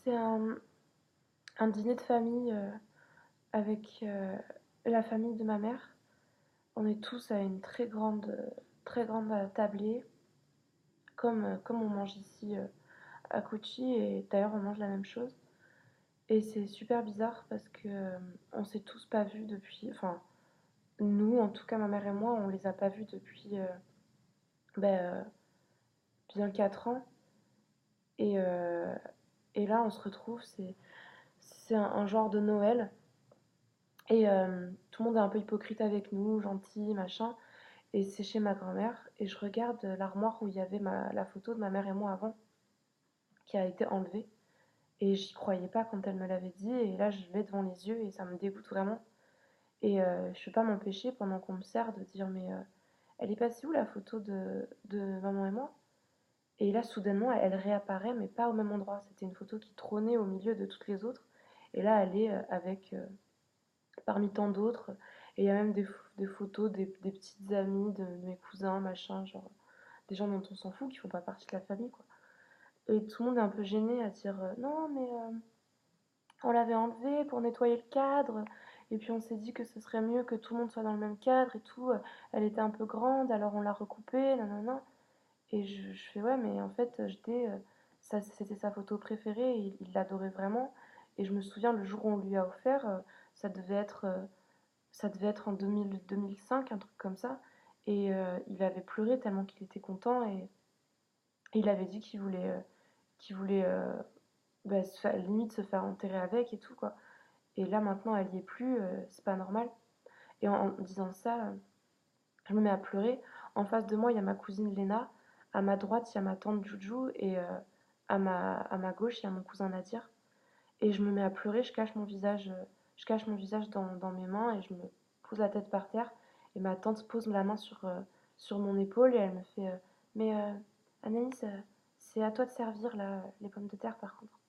C'est un dîner de famille avec la famille de ma mère. On est tous à une très grande tablée, comme on mange ici à Kochi, et d'ailleurs on mange la même chose. Et c'est super bizarre parce que on s'est tous pas vus depuis, enfin nous en tout cas ma mère et moi on les a pas vus depuis ben, bien 4 ans. Et, euh, et là on se retrouve, c'est un genre de Noël. Et tout le monde est un peu hypocrite avec nous, gentil, machin. Et c'est chez ma grand-mère. Et je regarde l'armoire où il y avait la photo de ma mère et moi avant, qui a été enlevée. Et j'y croyais pas quand elle me l'avait dit. Et là, je l'ai devant les yeux et ça me dégoûte vraiment. Et je peux pas m'empêcher, pendant qu'on me sert, de dire mais elle est passée où la photo de maman et moi? Et là, soudainement, elle réapparaît, mais pas au même endroit. C'était une photo qui trônait au milieu de toutes les autres. Et là, elle est avec parmi tant d'autres. Et il y a même des photos des petites amies de mes cousins, machin, genre des gens dont on s'en fout, qui font pas partie de la famille, quoi. Et tout le monde est un peu gêné à dire non, mais on l'avait enlevée pour nettoyer le cadre. Et puis on s'est dit que ce serait mieux que tout le monde soit dans le même cadre et tout. Elle était un peu grande, alors on l'a recoupée, nanana. Et je fais ouais, mais en fait, ça, c'était sa photo préférée, il l'adorait vraiment. Et je me souviens, le jour où on lui a offert, ça devait être ça devait être en 2005, un truc comme ça. Et il avait pleuré tellement qu'il était content. Et il avait dit qu'il voulait bah, limite se faire enterrer avec et tout, quoi. Et là, maintenant, elle y est plus, c'est pas normal. Et en disant ça, je me mets à pleurer. En face de moi, il y a ma cousine Léna. À ma droite, il y a ma tante Joujou. Et à ma gauche, il y a mon cousin Nadir. Et je me mets à pleurer, je cache mon visage dans mes mains et je me pose la tête par terre. Et ma tante pose la main sur mon épaule et elle me fait mais Anaïs, c'est à toi de servir là, les pommes de terre par contre.